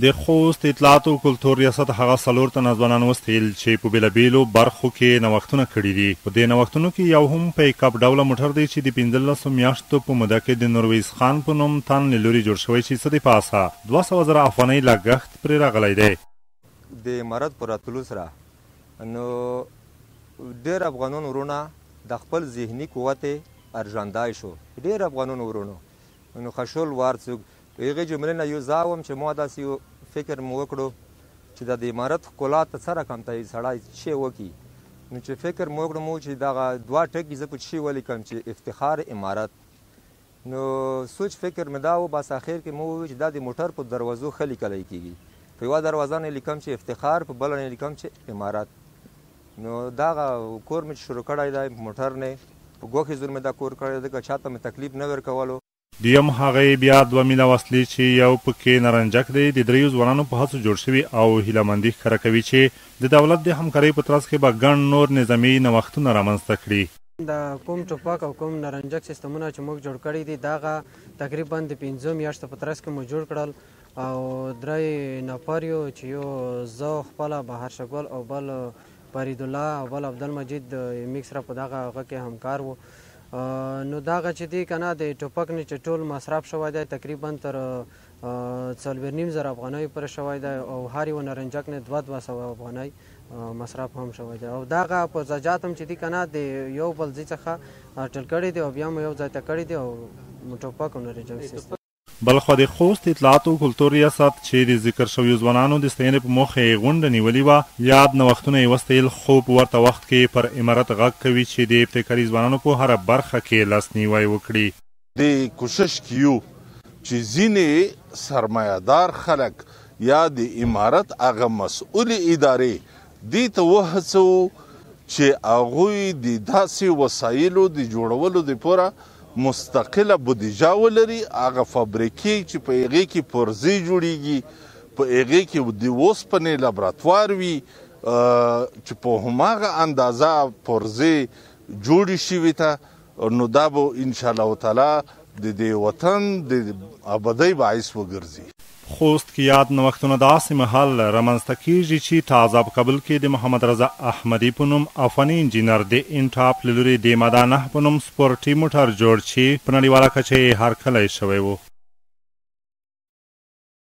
د خوست اطلاعات او کلتور ریاست هغه څلور تنه ځوانان وستایل چې په بېلابېلو برخو کې نوښتونه کړي دي. په دې نوښتونو کې یو هم پیک اپ ډوله موټر دی چې د 15 میاشتو په موده کې د نورویز خان په نوم تن له لوري جوړ شوی چې څه د پاسه 200,000 افغانۍ لګښت پرې راغلی دی. د امارت په راتلو سره نو ډېر افغانان ورونه د خپل ذهني قوت ارژندای شو. ډېر افغانان ورونو نو خشول وارڅوک په هغې جملې نه یو زه وم چې ما داسې یو فکر مو وکړو چې د امارت ښکلا ته څه رقم ته سړی شی وکړي. نو چې فکر مو وکړم چې دغه دوه ټکي زه په شي ولیکم چې افتخار امارت. نو سوچ فکر مې دا و بس اخر کې مو وویل چې دا د موټر په دروازو ښه لیکلی کېږي. په یوه دروازه نه لیکم چې افتخار، په بله نه لیکم چې امارت. نو دغه کور مې چې شروع کړی دی په موټر نه په ګوښې زور مې دا کور کړی دی ځکه چاته مې تکلیف نه ورکولو. دویم هغه بیا 2 میله وسلې چې یو پکې نرنجک دی د دریو ځوانانو په هڅو جوړ شوي او هیلهمندي ښکاره کوي چې د دولت د همکارۍ په ترڅ کې به ګڼ نور نظامي نوښتونه رامنځته کړي. د کوم ټوپک او کوم نرنجک سیستمونه چې موږ جوړ کړي دي دغه تقریبا د 15 میاشتو په ترڅ کې موږ جوړ کړل او 3 نفر یو چې یو زه خپله بهر شګل او بل فرید الله او بل عبدالمجید میکس را په دغه هغه کې همکار وو. نو دغه چې دی که نه د ټوپک نه چې ټول مصرف شوی دی تقریبا تر 4,500 افغانۍ پورې شوی دی او هر یو نرنجک نه 200 افغانۍ مصرف هم شوی دی او دغه په زجات هم چې دی که نه د یو بل ځای څخه ټل کړي دي او بیا مو یو ځای ته کړي دي او ټوپک او نرنجک سیستم. بلخوا د خوست اطلاعات او کلتور ریاست چې د ذکر شویو ځوانانو د ستاینې په موخه یې غونډه نیولې وه یاد نوښتونه یې وستایل خو په ورته وخت کې پر امارت غږ کوي چې د ابتکاري ځوانانو په هره برخه کې لاسنیوی وکړي. د کوشش کیو چې ځینې سرمایهدار خلک یا د امارت هغه مسؤل ادارې دې ته وهڅوو چې هغوی د داسې وسایلو د جوړولو دپاره مستقله بودیجه ولري. هغه فابریکې چې په هغې کې پرزې جوړیږي، په هغې کې د اوسپنې لابراتوار وي چې په هماغه اندازه پرزې جوړې شوي ته نو دا به انشاءالله تعالی د دې وطن د ابدۍ باعث وګرځي. خوست کې یاد نوښتونه داسې مهال رامنځته کېږي چې تازه په کابل کې د محمد رضا احمدي په نوم افغاني انجینر د انټاپ له لوري د ماده 9 په نوم سپورټي موټر جوړ چې په نړیواله کچه یې هرکلی شوی و.